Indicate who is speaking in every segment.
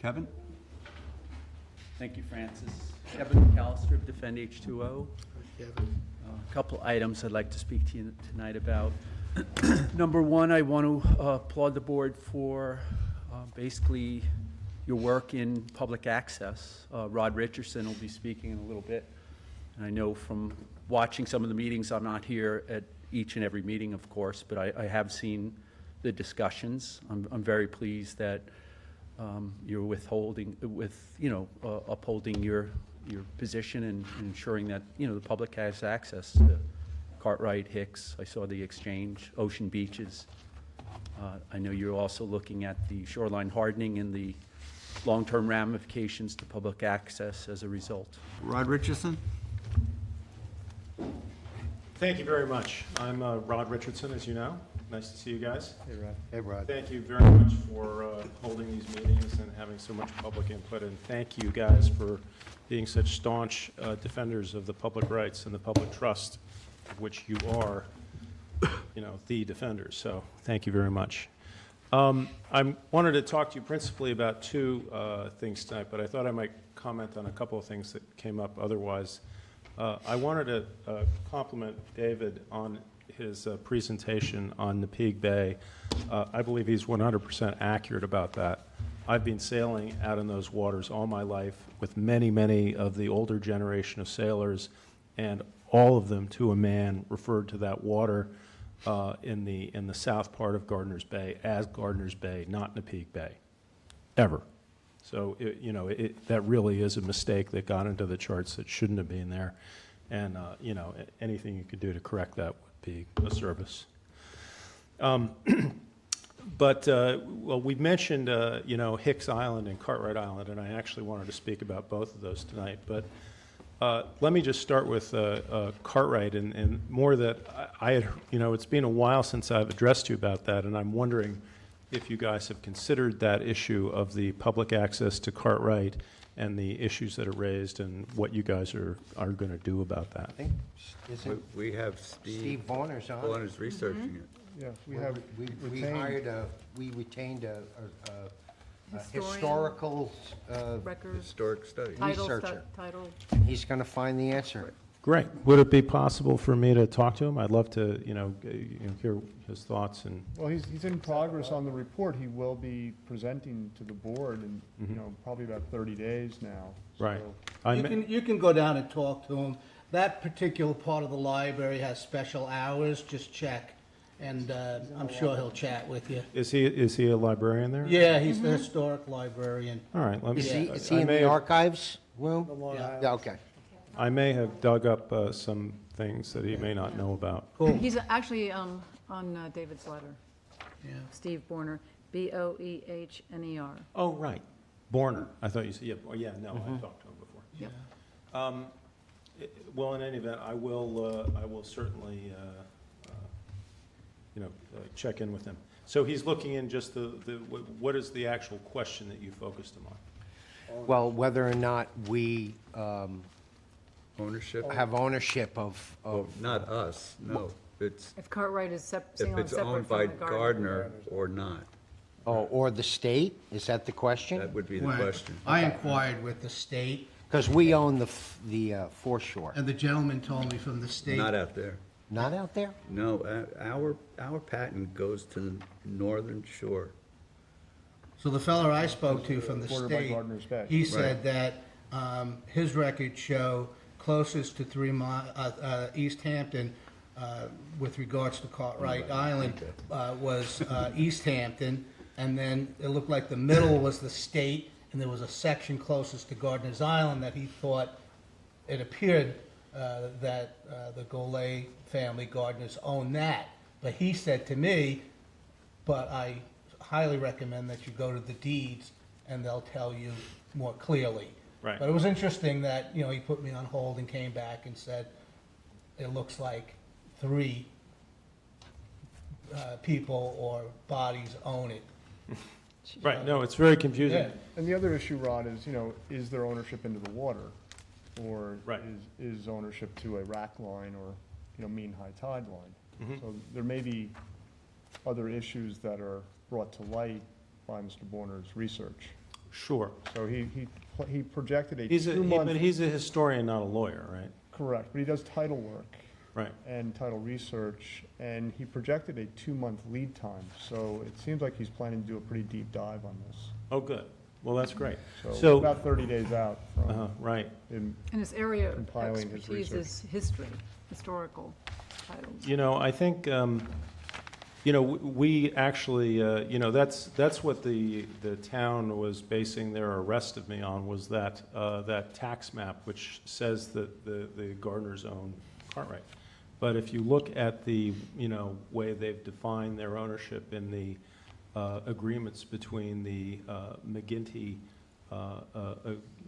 Speaker 1: Kevin?
Speaker 2: Thank you, Francis. Kevin McAllister of Defend H2O. A couple items I'd like to speak to you tonight about. Number one, I want to applaud the board for basically your work in public access. Rod Richardson will be speaking in a little bit. And I know from watching some of the meetings, I'm not here at each and every meeting, of course, but I have seen the discussions. I'm very pleased that you're upholding your position and ensuring that, the public has access to Cartwright, Hicks. I saw the exchange, Ocean Beaches. I know you're also looking at the shoreline hardening and the long-term ramifications to public access as a result.
Speaker 1: Rod Richardson?
Speaker 3: Thank you very much. I'm Rod Richardson, as you know. Nice to see you guys.
Speaker 4: Hey, Rod.
Speaker 1: Hey, Rod.
Speaker 3: Thank you very much for holding these meetings and having so much public input, and thank you guys for being such staunch defenders of the public rights and the public trust, of which you are, the defenders. So thank you very much. I wanted to talk to you principally about two things tonight, but I thought I might comment on a couple of things that came up otherwise. I wanted to compliment David on his presentation on Napeague Bay. I believe he's 100% accurate about that. I've been sailing out in those waters all my life with many, many of the older generation of sailors, and all of them, to a man, referred to that water in the south part of Gardiner's Bay as Gardiner's Bay, not Napeague Bay, ever. So, that really is a mistake that got into the charts that shouldn't have been there. And, anything you could do to correct that would be a service. But we've mentioned, Hicks Island and Cartwright Island, and I actually wanted to speak about both of those tonight. But let me just start with Cartwright, and more that I had, it's been a while since I've addressed you about that, and I'm wondering if you guys have considered that issue of the public access to Cartwright and the issues that are raised and what you guys are going to do about that.
Speaker 4: I think,
Speaker 5: We have
Speaker 4: Steve Varner's on.
Speaker 5: Varner's researching it.
Speaker 6: Yeah, we have
Speaker 4: We retained a
Speaker 7: Historian.
Speaker 4: historical,
Speaker 7: Record,
Speaker 5: Historic study.
Speaker 4: researcher.
Speaker 7: title.
Speaker 4: and he's going to find the answer.
Speaker 3: Great. Would it be possible for me to talk to him? I'd love to, hear his thoughts and.
Speaker 6: well, he's in progress on the report. He will be presenting to the board in, probably about 30 days now.
Speaker 3: Right.
Speaker 6: So-
Speaker 8: You can go down and talk to him. That particular part of the library has special hours, just check, and I'm sure he'll chat with you.
Speaker 3: Is he a librarian there?
Speaker 8: Yeah, he's the historic librarian.
Speaker 3: All right. Let me.
Speaker 4: Is he
Speaker 3: I
Speaker 4: in
Speaker 3: may
Speaker 4: the
Speaker 3: have-
Speaker 4: archives room?
Speaker 8: Yeah.
Speaker 4: Yeah, okay.
Speaker 3: I may have dug up some things that he may not know about.
Speaker 8: Cool.
Speaker 7: He's actually on David's letter,
Speaker 8: Yeah.
Speaker 7: Steve Borner, Boehner.
Speaker 3: Oh, right. Borner. I thought you said, no, I talked to him before.
Speaker 7: Yep.
Speaker 3: Well, in any event, I will certainly, check in with him. So he's looking in just what is the actual question that you focused him on?
Speaker 4: Well, whether or not we
Speaker 5: Ownership?
Speaker 4: have ownership of,
Speaker 5: Well, not us, no. It's,
Speaker 7: If Cartwright is
Speaker 5: if
Speaker 7: sailing
Speaker 5: it's
Speaker 7: separate
Speaker 5: owned
Speaker 7: from
Speaker 5: by
Speaker 7: the Gardner.
Speaker 5: Gardner or not.
Speaker 4: or the state? Is that the question?
Speaker 5: That would be the
Speaker 8: Well,
Speaker 5: question.
Speaker 8: I inquired with the state,
Speaker 4: Because we own the foreshore.
Speaker 8: and the gentleman told me from the state.
Speaker 5: Not out there.
Speaker 4: Not out there?
Speaker 5: No, our patent goes to the northern shore.
Speaker 8: So the fellow I spoke to from the
Speaker 6: Bordered by
Speaker 8: state,
Speaker 6: Gardner's Bay.
Speaker 8: he said that his records show closest to 3 mile, East Hampton, with regards to Cartwright Island, was East Hampton, and then it looked like the middle was the state, and there was a section closest to Gardiner's Island that he thought, it appeared that the Golay family gardeners owned that. But he said to me, but I highly recommend that you go to the deeds and they'll tell you more clearly.
Speaker 3: Right.
Speaker 8: But it was interesting that, he put me on hold and came back and said, it looks like 3 people or bodies own it.
Speaker 3: Right, no, it's very confusing.
Speaker 8: Yeah.
Speaker 6: And the other issue, Rod, is, is there ownership into the water? Or
Speaker 3: Right.
Speaker 6: is ownership to a rack line or, mean high tide line?
Speaker 3: Mhm.
Speaker 6: So there may be other issues that are brought to light by Mr. Borner's research.
Speaker 3: Sure.
Speaker 6: So he projected a
Speaker 3: He's a, he-
Speaker 6: two-month.
Speaker 3: but he's a historian, not a lawyer, right?
Speaker 6: Correct, but he does title work
Speaker 3: Right.
Speaker 6: and title research, and he projected a 2-month lead time. So it seems like he's planning to do a pretty deep dive on this.
Speaker 3: Oh, good. Well, that's great.
Speaker 6: So
Speaker 3: So,
Speaker 6: about 30 days out from
Speaker 3: right.
Speaker 6: him.
Speaker 7: And his area of
Speaker 6: Compiling his
Speaker 7: expertise is history, historical titles.
Speaker 3: You know, I think, you know, we actually, you know, that's what the town was basing their arrest of me on, was that, that tax map, which says that the Gardners own Cartwright. But if you look at the, you know, way they've defined their ownership in the agreements between the McGinty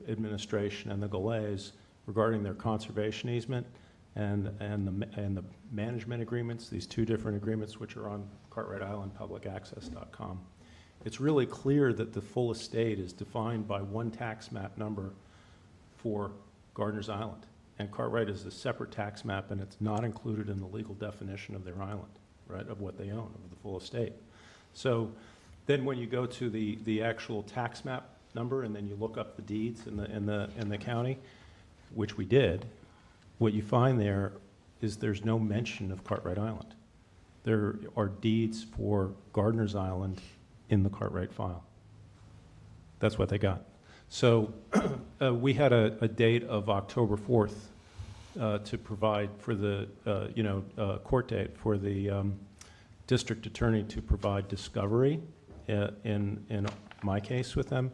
Speaker 3: administration and the Galays regarding their conservation easement, and the management agreements, these two different agreements which are on Cartwright Island publicaccess.com. It's really clear that the full estate is defined by one tax map number for Gardner's Island. And Cartwright is a separate tax map, and it's not included in the legal definition of their island, right, of what they own, of the full estate. So then when you go to the actual tax map number, and then you look up the deeds in the county, which we did, what you find there is there's no mention of Cartwright Island. There are deeds for Gardner's Island in the Cartwright file. That's what they got. So we had a date of October 4th to provide for the, you know, court date for the district attorney to provide discovery in my case with them.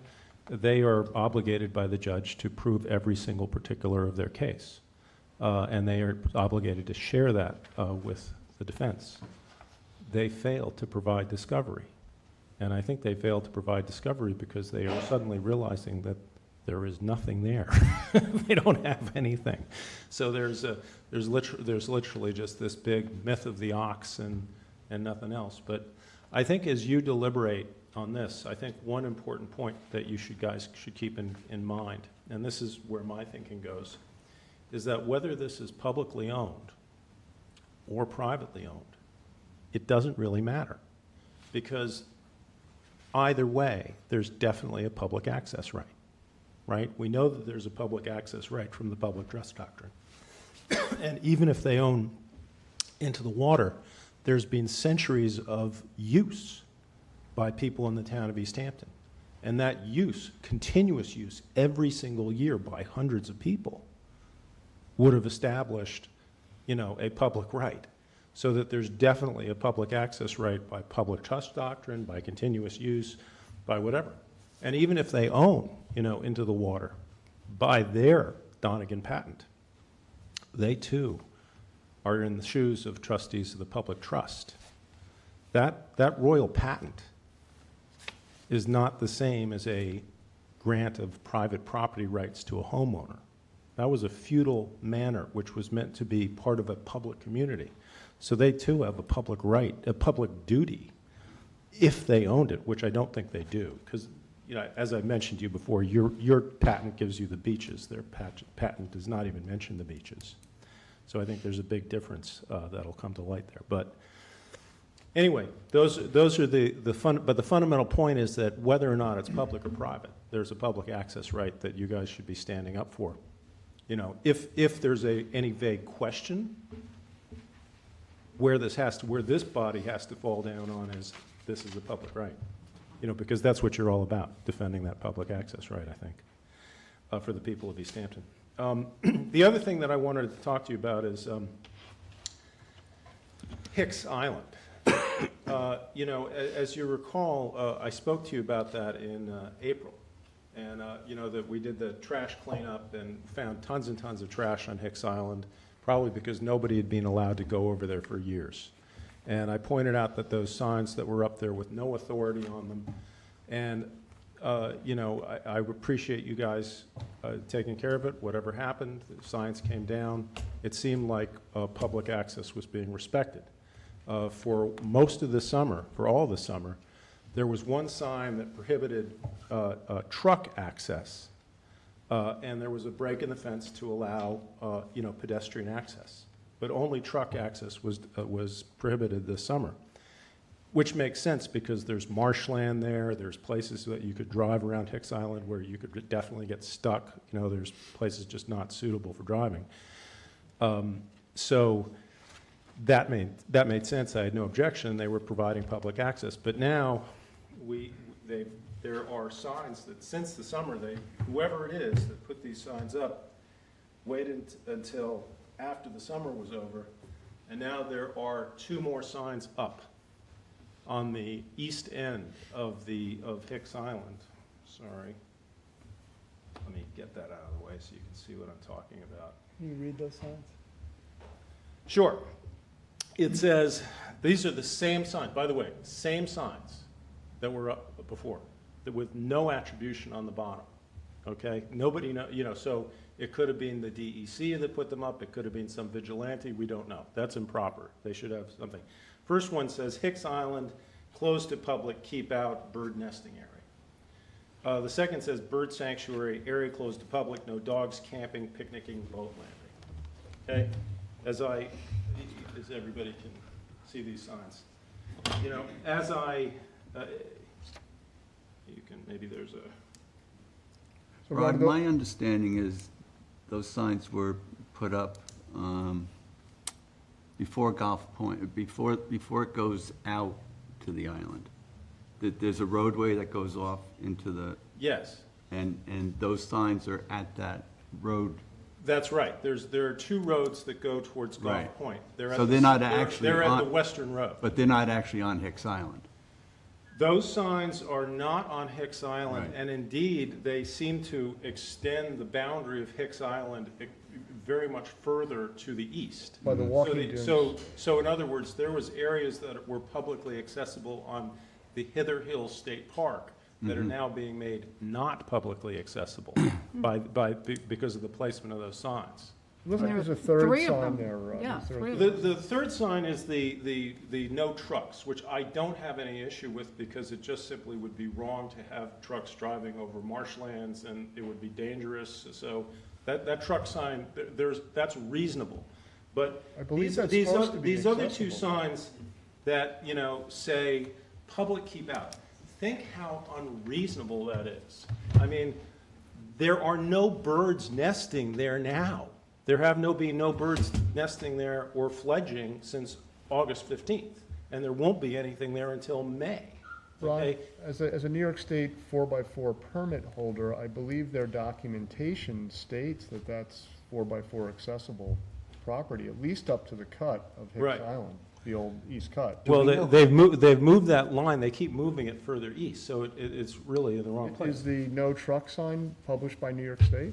Speaker 3: They are obligated by the judge to prove every single particular of their case. And they are obligated to share that with the defense. They failed to provide discovery. And I think they failed to provide discovery because they are suddenly realizing that there is nothing there. They don't have anything. So there's literally just this big myth of the ox and nothing else. But I think as you deliberate on this, I think one important point that you guys should keep in mind, and this is where my thinking goes, is that whether this is publicly owned or privately owned, it doesn't really matter. Because either way, there's definitely a public access right, right? We know that there's a public access right from the public trust doctrine. And even if they own into the water, there's been centuries of use by people in the town of East Hampton. And that use, continuous use, every single year by hundreds of people, would have established, you know, a public right. So that there's definitely a public access right by public trust doctrine, by continuous use, by whatever. And even if they own, you know, into the water, by their Donegan patent, they too are in the shoes of trustees of the public trust. That royal patent is not the same as a grant of private property rights to a homeowner. That was a feudal manor which was meant to be part of a public community. So they too have a public right, a public duty, if they owned it, which I don't think they do. Because, you know, as I mentioned to you before, your patent gives you the beaches. Their patent does not even mention the beaches. So I think there's a big difference that'll come to light there. But anyway, those are but the fundamental point is that whether or not it's public or private, there's a public access right that you guys should be standing up for. You know, if there's any vague question, where this body has to fall down on is this is a public right. You know, because that's what you're all about, defending that public access right, I think, for the people of East Hampton. The other thing that I wanted to talk to you about is Hicks Island. You know, as you recall, I spoke to you about that in April. And, you know, that we did the trash cleanup and found tons and tons of trash on Hicks Island, probably because nobody had been allowed to go over there for years. And I pointed out that those signs that were up there with no authority on them, and, you know, I appreciate you guys taking care of it. Whatever happened, the signs came down. It seemed like public access was being respected. For most of the summer, for all the summer, there was one sign that prohibited truck access, and there was a break in the fence to allow, you know, pedestrian access. But only truck access was prohibited this summer. Which makes sense because there's marshland there, there's places that you could drive around Hicks Island where you could definitely get stuck. You know, there's places just not suitable for driving. So that made sense. I had no objection. They were providing public access. But now there are signs that since the summer, whoever it is that put these signs up waited until after the summer was over, and now there are 2 more signs up on the east end of Hicks Island. Sorry. Let me get that out of the way so you can see what I'm talking about.
Speaker 6: Can you read those signs?
Speaker 3: Sure. It says, these are the same signs, by the way, same signs that were up before, with no attribution on the bottom, okay? Nobody know, you know, so it could have been the DEC that put them up, it could have been some vigilante, we don't know. That's improper. They should have something. First one says, Hicks Island, closed to public, keep out, bird nesting area. The second says, bird sanctuary, area closed to public, no dogs, camping, picnicking, boat landing. Okay? As everybody can see these signs. You know, you can, maybe there's a,
Speaker 6: So
Speaker 5: Rod,
Speaker 6: Ron,
Speaker 5: my understanding is those signs were put up before Golf Point, before it goes out to the island. There's a roadway that goes off into the,
Speaker 3: yes.
Speaker 5: and those signs are at that road.
Speaker 3: That's right. There are 2 roads that go towards Golf
Speaker 5: Right.
Speaker 3: Point.
Speaker 5: So they're not actually
Speaker 3: They're at
Speaker 5: on-
Speaker 3: the western road.
Speaker 5: But they're not actually on Hicks Island.
Speaker 3: Those signs are not on Hicks Island,
Speaker 5: Right.
Speaker 3: and indeed, they seem to extend the boundary of Hicks Island very much further to the east.
Speaker 6: by the walking dunes.
Speaker 3: So in other words, there was areas that were publicly accessible on the Hither Hills State Park that are now being made not publicly accessible because of the placement of those signs.
Speaker 6: Looks like
Speaker 7: There
Speaker 6: there's a
Speaker 7: were
Speaker 6: third
Speaker 7: 3 of
Speaker 6: sign
Speaker 7: them.
Speaker 6: there, Rod.
Speaker 7: Yeah,
Speaker 6: Is there a
Speaker 7: 3 of
Speaker 6: third?
Speaker 7: them.
Speaker 3: The third sign is the no trucks, which I don't have any issue with because it just simply would be wrong to have trucks driving over marshlands and it would be dangerous. So that truck sign, that's reasonable. But
Speaker 6: I believe that's
Speaker 3: these
Speaker 6: supposed to be
Speaker 3: these other 2
Speaker 6: accessible.
Speaker 3: signs that, you know, say public keep out, think how unreasonable that is. I mean, there are no birds nesting there now. There have been no birds nesting there or fledging since August 15th, and there won't be anything there until May.
Speaker 6: Ron,
Speaker 3: Okay?
Speaker 6: as a New York State 4x4 permit holder, I believe their documentation states that that's 4x4 accessible property, at least up to the cut of
Speaker 3: Right.
Speaker 6: Hicks Island, the old east cut.
Speaker 3: Well, they've moved that line, they keep moving it further east, so it's really in the wrong place.
Speaker 6: Is the no truck sign published by New York State?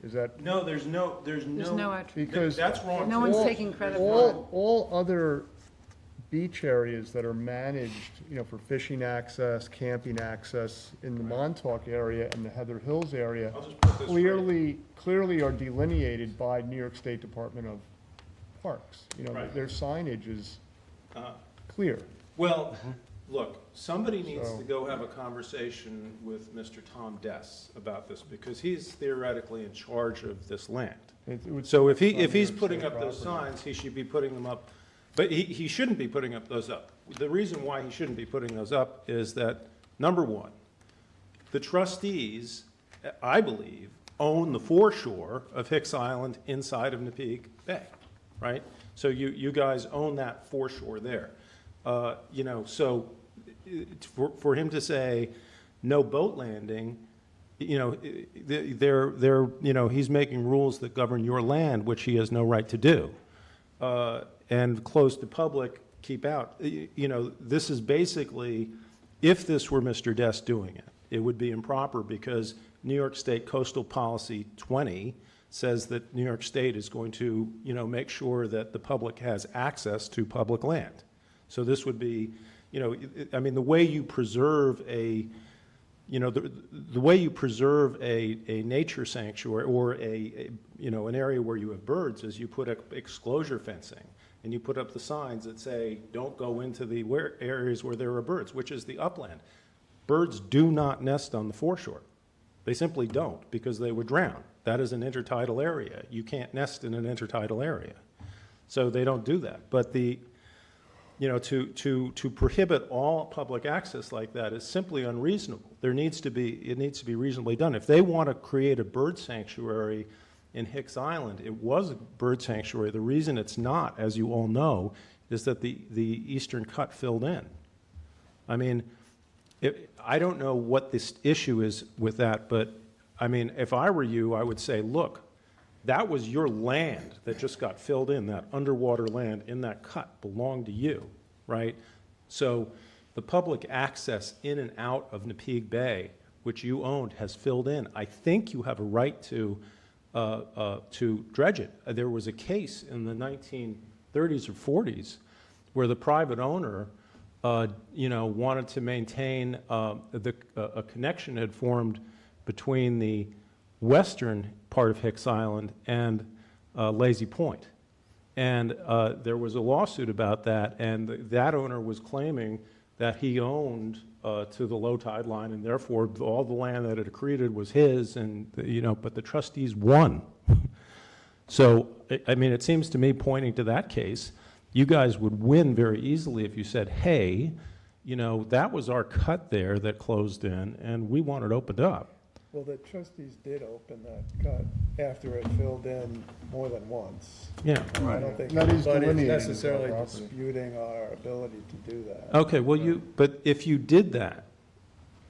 Speaker 6: Is that,
Speaker 3: No, there's no.
Speaker 7: There's no attribute.
Speaker 6: because
Speaker 3: That's wrong.
Speaker 7: No
Speaker 3: too.
Speaker 7: one's taking credit for it.
Speaker 6: all other beach areas that are managed, you know, for fishing access, camping access in the Montauk area and the Heather Hills area,
Speaker 3: I'll just put this straight.
Speaker 6: clearly are delineated by New York State Department of Parks. You know,
Speaker 3: Right.
Speaker 6: their signage is
Speaker 3: Uh,
Speaker 6: clear.
Speaker 3: Well, look, somebody needs
Speaker 6: So-
Speaker 3: to go have a conversation with Mr. Tom Dess about this, because he's theoretically in charge of this land.
Speaker 6: It would-
Speaker 3: So if
Speaker 6: on
Speaker 3: he's
Speaker 6: New York
Speaker 3: putting
Speaker 6: State
Speaker 3: up those
Speaker 6: property.
Speaker 3: signs, he should be putting them up, but he shouldn't be putting up those up. The reason why he shouldn't be putting those up is that, number one, the trustees, I believe, own the foreshore of Hicks Island inside of Nepean Bay, right? So you guys own that foreshore there. You know, so for him to say no boat landing, you know, you know, he's making rules that govern your land, which he has no right to do. And close to public, keep out. You know, this is basically, if this were Mr. Dess doing it, it would be improper because New York State Coastal Policy 20 says that New York State is going to, you know, make sure that the public has access to public land. So this would be, you know, I mean, the way you preserve a, you know, the way you preserve a nature sanctuary or you know, an area where you have birds is you put up exclosure fencing and you put up the signs that say, don't go into the areas where there are birds, which is the upland. Birds do not nest on the foreshore. They simply don't because they would drown. That is an intertidal area. You can't nest in an intertidal area. So they don't do that. But to prohibit all public access like that is simply unreasonable. It needs to be reasonably done. If they want to create a bird sanctuary in Hicks Island, it was a bird sanctuary. The reason it's not, as you all know, is that the eastern cut filled in. I mean, I don't know what this issue is with that, but I mean, if I were you, I would say, look, that was your land that just got filled in, that underwater land in that cut belonged to you, right? So the public access in and out of Napeague Bay, which you owned, has filled in. I think you have a right to dredge it. There was a case in the 1930s or 40s where the private owner, wanted to maintain a connection had formed between the western part of Hicks Island and Lazy Point. And there was a lawsuit about that, and that owner was claiming that he owned to the low tide line, and therefore all the land that had accreted was his, and but the trustees won. So, I mean, it seems to me, pointing to that case, you guys would win very easily if you said, hey, that was our cut there that closed in, and we want it opened up.
Speaker 1: Well, the trustees did open that cut after it filled in more than once.
Speaker 3: Yeah.
Speaker 1: I don't think
Speaker 6: That is
Speaker 1: anybody's
Speaker 6: delineating
Speaker 1: necessarily
Speaker 6: our property.
Speaker 1: disputing our ability to do that.
Speaker 3: Okay, well, but if you did that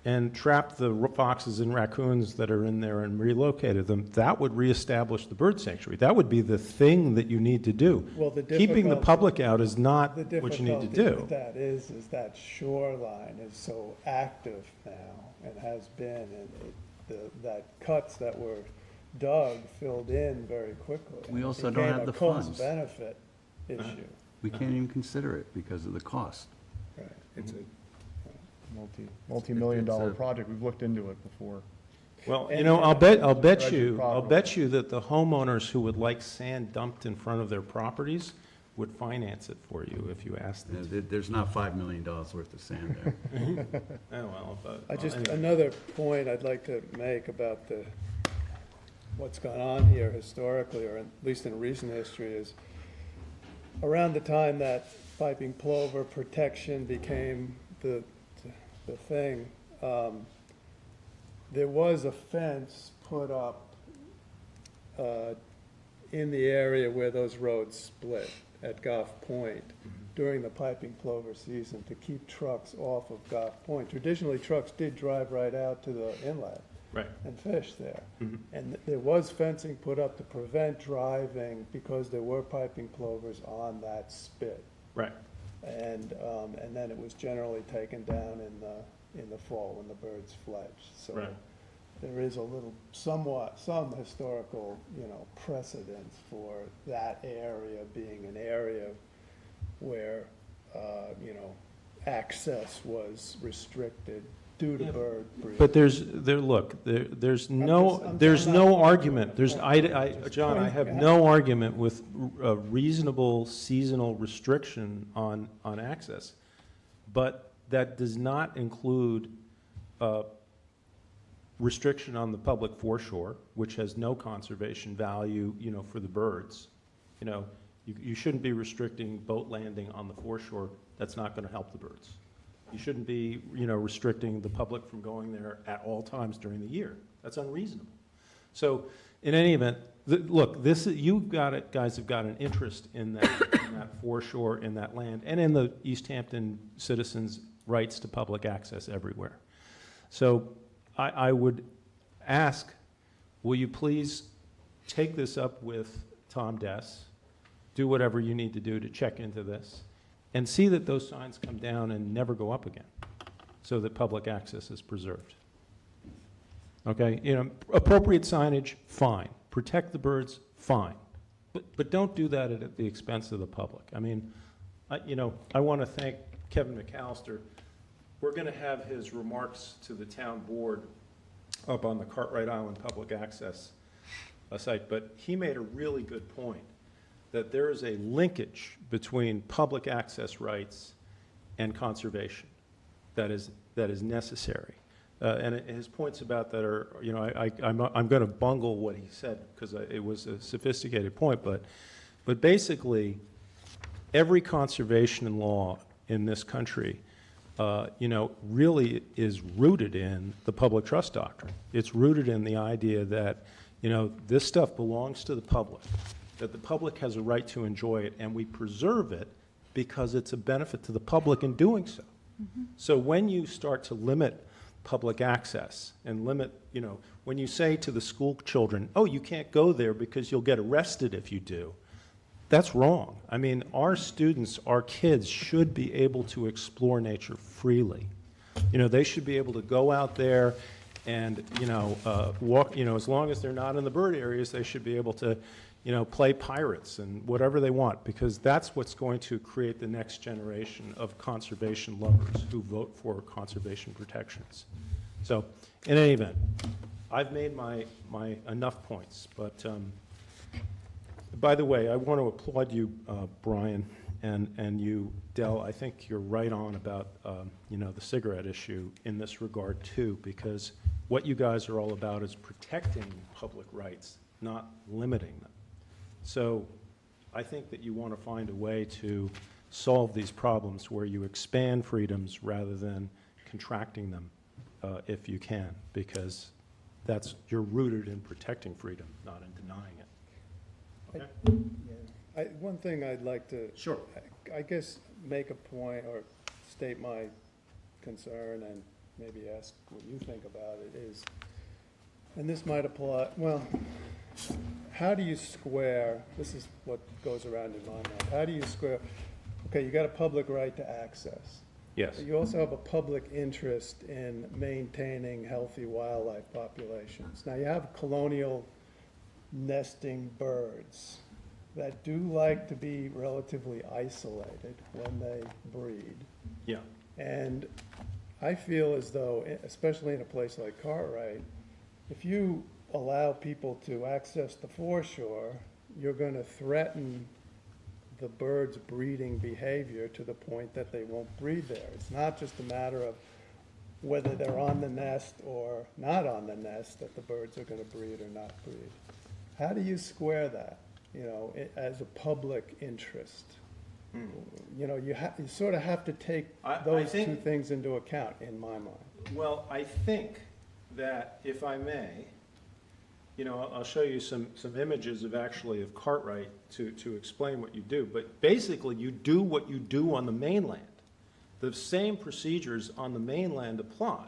Speaker 3: and trapped the foxes and raccoons that are in there and relocated them, that would reestablish the bird sanctuary. That would be the thing that you need to do.
Speaker 1: Well, the
Speaker 3: Keeping the
Speaker 1: difficulty-
Speaker 3: public out is not
Speaker 1: The
Speaker 3: what you need to
Speaker 1: difficulty
Speaker 3: do.
Speaker 1: with that is that shoreline is so active now and has been, and that cuts that were dug filled in very quickly.
Speaker 5: We
Speaker 1: It
Speaker 5: also don't
Speaker 1: became
Speaker 5: have
Speaker 1: a
Speaker 5: the funds.
Speaker 1: cost-benefit issue.
Speaker 5: We can't even consider it because of the cost.
Speaker 1: Right. It's a
Speaker 6: Multi-million dollar
Speaker 5: It's a-
Speaker 6: project. We've looked into it before.
Speaker 3: Well,
Speaker 1: And-
Speaker 3: I'll bet
Speaker 6: Dredge it
Speaker 3: you
Speaker 6: properly.
Speaker 3: that the homeowners who would like sand dumped in front of their properties would finance it for you if you asked them.
Speaker 5: There's not $5 million worth of sand there.
Speaker 3: Oh, well, but.
Speaker 1: Just another point I'd like to make about what's gone on here historically, or at least in recent history, is around the time that piping plover protection became the thing, there was a fence put up in the area where those roads split at Goff Point during the piping plover season to keep trucks off of Goff Point. Traditionally, trucks did drive right out to the inlet
Speaker 3: Right.
Speaker 1: and fish there.
Speaker 3: Mhm.
Speaker 1: And there was fencing put up to prevent driving because there were piping plovers on that spit.
Speaker 3: Right.
Speaker 1: And then it was generally taken down in the fall when the birds fledged. So
Speaker 3: Right.
Speaker 1: there is some historical, precedence for that area being an area where, access was restricted due to bird breeding.
Speaker 3: But there's no argument, John, I have no argument with a reasonable seasonal restriction on access. But that does not include restriction on the public foreshore, which has no conservation value, for the birds. You shouldn't be restricting boat landing on the foreshore. That's not going to help the birds. You shouldn't be, restricting the public from going there at all times during the year. That's unreasonable. So, in any event, look, guys have got an interest in that foreshore, in that land, and in the East Hampton citizens' rights to public access everywhere. So, I would ask, will you please take this up with Tom Dess, do whatever you need to do to check into this, and see that those signs come down and never go up again, so that public access is preserved. Okay, appropriate signage, fine. Protect the birds, fine. But don't do that at the expense of the public. I mean, I want to thank Kevin McAllister. We're going to have his remarks to the town board up on the Cartwright Island public access site, but he made a really good point that there is a linkage between public access rights and conservation that is necessary. And his points about that are, I'm going to bungle what he said because it was a sophisticated point, but basically every conservation law in this country, really is rooted in the public trust doctrine. It's rooted in the idea that, this stuff belongs to the public, that the public has a right to enjoy it, and we preserve it because it's a benefit to the public in doing so. So when you start to limit public access and limit, when you say to the school children, oh, you can't go there because you'll get arrested if you do, that's wrong. I mean, our students, our kids should be able to explore nature freely. They should be able to go out there and, walk, as long as they're not in the bird areas, they should be able to, play pirates and whatever they want, because that's what's going to create the next generation of conservation lovers who vote for conservation protections. So, in any event, I've made my enough points, but by the way, I want to applaud you, Brian, and you, Del. I think you're right on about, the cigarette issue in this regard, too, because what you guys are all about is protecting public rights, not limiting them. So I think that you want to find a way to solve these problems where you expand freedoms rather than contracting them, if you can, because you're rooted in protecting freedom, not in denying it. Okay?
Speaker 1: One thing I'd like to,
Speaker 3: Sure.
Speaker 1: I guess, make a point or state my concern and maybe ask what you think about it is, and this might apply, well, how do you square, this is what goes around in my mind, how do you square, okay, you got a public right to access.
Speaker 3: Yes.
Speaker 1: You also have a public interest in maintaining healthy wildlife populations. Now, you have colonial nesting birds that do like to be relatively isolated when they breed.
Speaker 3: Yeah.
Speaker 1: And I feel as though, especially in a place like Cartwright, if you allow people to access the foreshore, you're going to threaten the birds' breeding behavior to the point that they won't breed there. It's not just a matter of whether they're on the nest or not on the nest that the birds are going to breed or not breed. How do you square that, as a public interest? You sort of have to take those two things into account, in my mind.
Speaker 3: Well, I think that, if I may, I'll show you some images of Cartwright to explain what you do. But basically, you do what you do on the mainland. The same procedures on the mainland apply.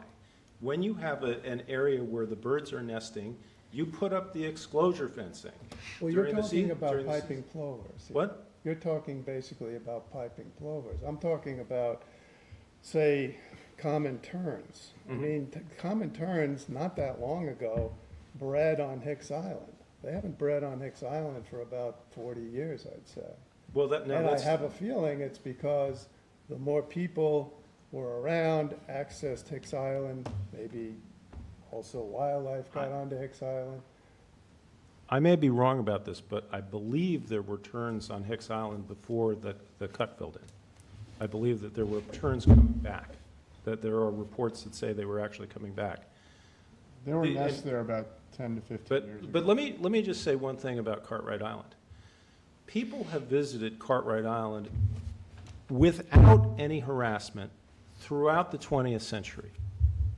Speaker 3: When you have an area where the birds are nesting, you put up the exclosure fencing.
Speaker 1: Well, you're talking about piping plovers.
Speaker 3: What?
Speaker 1: You're talking basically about piping plovers. I'm talking about, say, common terns. I mean, common terns, not that long ago, bred on Hicks Island. They haven't bred on Hicks Island for about 40 years, I'd say.
Speaker 3: Well,
Speaker 1: I have a feeling it's because the more people were around, accessed Hicks Island, maybe also wildlife got onto Hicks Island.
Speaker 3: I may be wrong about this, but I believe there were terns on Hicks Island before the cut filled in. I believe that there were terns coming back, that there are reports that say they were actually coming back.
Speaker 6: There were nests there about 10 to 15 years ago.
Speaker 3: But let me just say one thing about Cartwright Island. People have visited Cartwright Island without any harassment throughout the 20th century.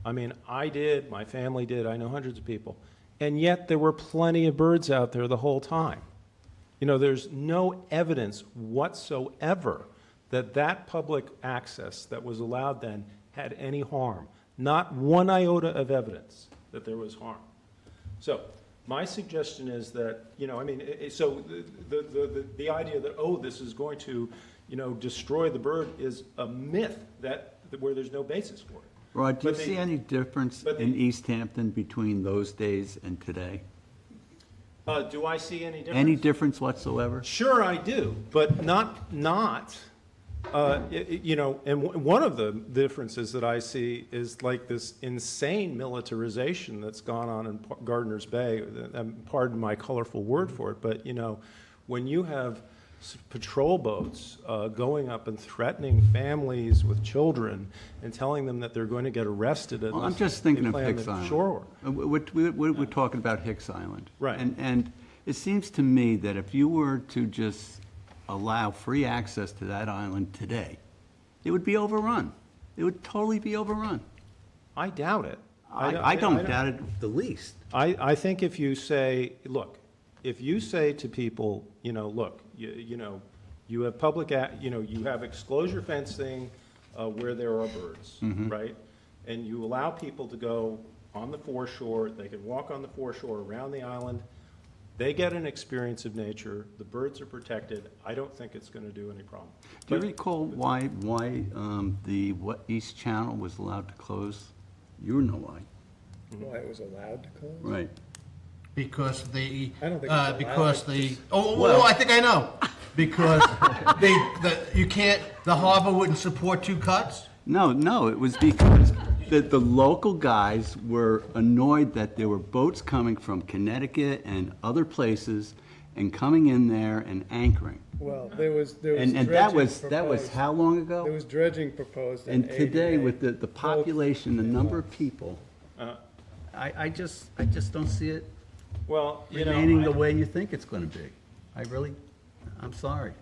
Speaker 3: I mean, I did, my family did, I know hundreds of people, and yet there were plenty of birds out there the whole time. There's no evidence whatsoever that public access that was allowed then had any harm. Not one iota of evidence that there was harm. So my suggestion is that, so the idea that, oh, this is going to, destroy the bird is a myth where there's no basis for it.
Speaker 5: Rod, do you see any difference in East Hampton between those days and today?
Speaker 3: Do I see any difference?
Speaker 5: Any difference whatsoever?
Speaker 3: Sure, I do, but not. And one of the differences that I see is like this insane militarization that's gone on in Gardiner's Bay. Pardon my colorful word for it, but when you have patrol boats going up and threatening families with children and telling them that they're going to get arrested.
Speaker 5: Well, I'm just thinking of Hicks Island. We're talking about Hicks Island.
Speaker 3: Right.
Speaker 5: And it seems to me that if you were to just allow free access to that island today, it would be overrun. It would totally be overrun.
Speaker 3: I doubt it.
Speaker 5: I don't doubt it the least.
Speaker 3: I think if you say, look, if you say to people, look, you have you have exclosure fencing where there are birds, right? And you allow people to go on the foreshore, they can walk on the foreshore around the island, they get an experience of nature, the birds are protected, I don't think it's gonna do any problem.
Speaker 5: Do you
Speaker 3: But-
Speaker 5: recall why the East Channel was allowed to close? You know why.
Speaker 1: Why it was allowed to close?
Speaker 5: Right.
Speaker 8: Because
Speaker 1: I don't think it's allowed.
Speaker 8: I think I know. Because the harbor wouldn't support two cuts?
Speaker 5: No, it was because the local guys were annoyed that there were boats coming from Connecticut and other places and coming in there and anchoring.
Speaker 1: Well, there was
Speaker 5: And
Speaker 1: dredging
Speaker 5: that was
Speaker 1: proposed.
Speaker 5: how long ago?
Speaker 1: There was dredging proposed in
Speaker 5: And today,
Speaker 1: 88.
Speaker 5: with the population, the number of people, I just don't see it
Speaker 3: Well,
Speaker 5: remaining the way you think it's gonna be. I'm sorry.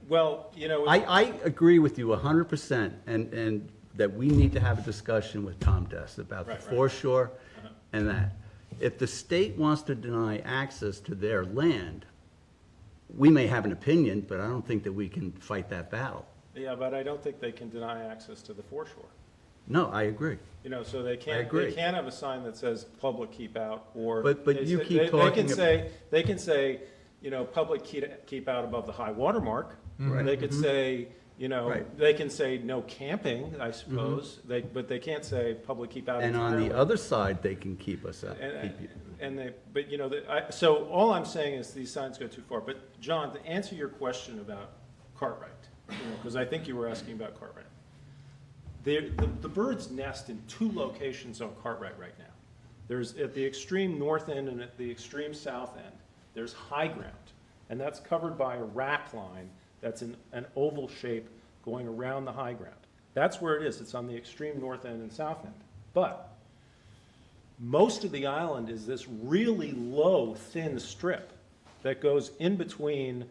Speaker 3: well,
Speaker 5: I agree with you 100%, and that we need to have a discussion with Tom Dess about the
Speaker 3: Right.
Speaker 5: foreshore and that. If the state wants to deny access to their land, we may have an opinion, but I don't think that we can fight that battle.
Speaker 3: yeah, but I don't think they can deny access to the foreshore.
Speaker 5: No, I agree.
Speaker 3: So they can't,
Speaker 5: agree.
Speaker 3: they can't have a sign that says public keep out, or.
Speaker 5: But
Speaker 3: they
Speaker 5: you
Speaker 3: say-
Speaker 5: keep
Speaker 3: they
Speaker 5: talking
Speaker 3: can say, public keep out above the high water mark.
Speaker 5: Right.
Speaker 3: They could say,
Speaker 5: Right.
Speaker 3: they can say no camping, I suppose, but they can't say public keep out.
Speaker 5: And on the
Speaker 3: entirely.
Speaker 5: other side, they can keep us out.
Speaker 3: So all I'm saying is these signs go too far. But John, to answer your question about Cartwright, because I think you were asking about Cartwright. The birds nest in two locations on Cartwright right now. There's at the extreme north end and at the extreme south end, there's high ground. And that's covered by a rack line that's in an oval shape going around the high ground. That's where it is. It's on the extreme north end and south end. But most of the island is this really low, thin strip that goes in between,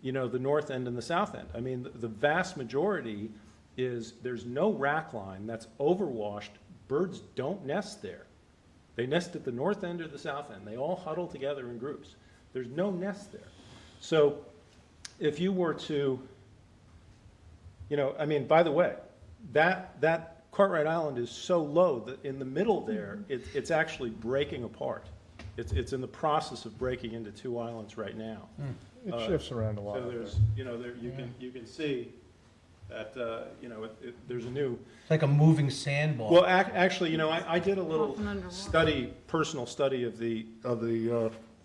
Speaker 3: the north end and the south end. I mean, the vast majority is there's no rack line that's overwashed. Birds don't nest there. They nest at the north end or the south end. They all huddle together in groups. There's no nest there. So if you were to, by the way, that Cartwright Island is so low that in the middle there, it's actually breaking apart. It's in the process of breaking into two islands right now.
Speaker 6: It shifts around a lot.
Speaker 3: So there's, you can see that, there's a new.
Speaker 8: It's like a moving sandbar.
Speaker 3: Well, actually, I did a little
Speaker 7: Often underwater.
Speaker 3: personal study of the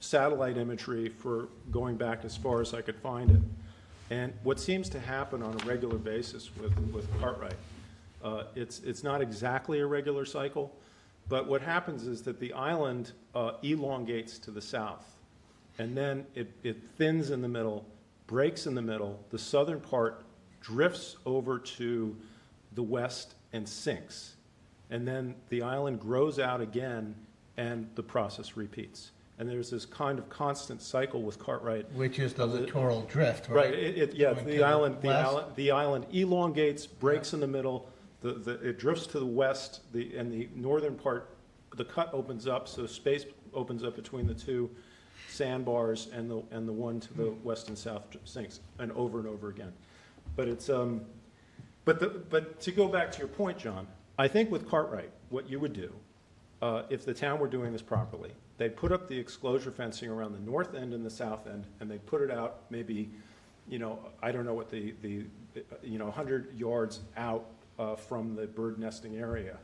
Speaker 3: satellite imagery for going back as far as I could find it. And what seems to happen on a regular basis with Cartwright, it's not exactly a regular cycle, but what happens is that the island elongates to the south, and then it thins in the middle, breaks in the middle, the southern part drifts over to the west and sinks. And then the island grows out again, and the process repeats. And there's this kind of constant cycle with Cartwright.
Speaker 8: Which is the littoral drift,
Speaker 3: Right,
Speaker 8: right?
Speaker 3: yeah,
Speaker 8: Going to
Speaker 3: the island elongates, breaks in the middle, it drifts to the west, and the northern part, the cut opens up, so space opens up between the two sandbars, and the one to the west and south sinks, and over again. But it's, but to go back to your point, John, I think with Cartwright, what you would do, if the town were doing this properly, they'd put up the exclosure fencing around the north end and the south end, and they'd put it out maybe, I don't know what the 100 yards out from the bird nesting area.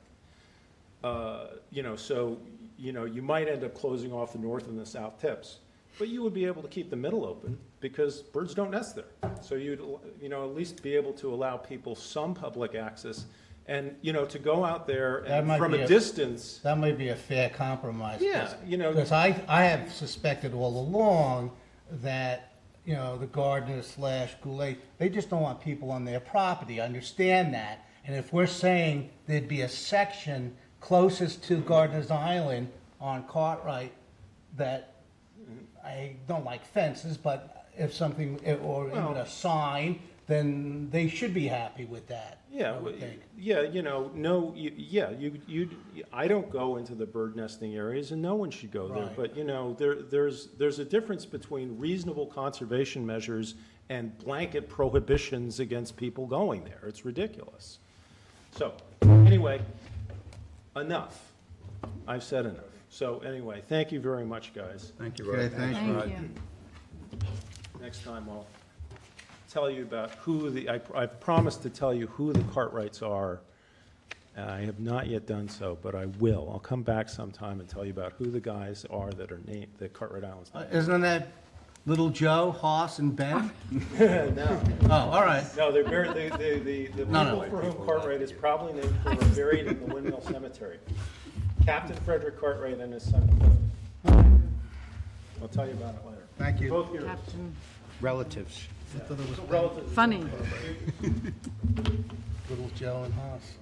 Speaker 3: So, you might end up closing off the north and the south tips, but you would be able to keep the middle open because birds don't nest there. So you'd, at least be able to allow people some public access and, to go out there
Speaker 8: That
Speaker 3: and
Speaker 8: might
Speaker 3: from
Speaker 8: be
Speaker 3: a
Speaker 8: a-
Speaker 3: distance.
Speaker 8: That may be a fair compromise.
Speaker 3: Yeah,
Speaker 8: Because I have suspected all along that, the gardeners / Goulet, they just don't want people on their property. I understand that. And if we're saying there'd be a section closest to Gardener's Island on Cartwright that I don't like fences, but if something, or even a sign, then they should be happy with that,
Speaker 3: Yeah,
Speaker 8: I would think.
Speaker 3: yeah, I don't go into the bird nesting areas, and no one should go there.
Speaker 8: Right.
Speaker 3: But, there's a difference between reasonable conservation measures and blanket prohibitions against people going there. It's ridiculous. So, anyway, enough. I've said enough. So, anyway, thank you very much, guys.
Speaker 5: Thank you,
Speaker 4: Okay,
Speaker 5: Rod.
Speaker 4: thanks,
Speaker 7: Thank
Speaker 4: Rod.
Speaker 7: you.
Speaker 3: Next time I'll tell you about I've promised to tell you who the Cartwrights are. I have not yet done so, but I will. I'll come back sometime and tell you about who the guys are that are named, the Cartwright Islands.
Speaker 8: Isn't that Little Joe, Hoss, and Ben?
Speaker 3: No,
Speaker 8: Oh, all right.
Speaker 3: no, they're buried, the
Speaker 8: No.
Speaker 3: people for whom Cartwright is probably named for are buried in the Windmill Cemetery. Captain Frederick Cartwright and his son Cliff. I'll tell you about it later.
Speaker 8: Thank you.
Speaker 3: Both yours.
Speaker 7: Captain,
Speaker 4: Relatives.
Speaker 3: Relative.
Speaker 7: funny.
Speaker 8: Little Joe and Hoss.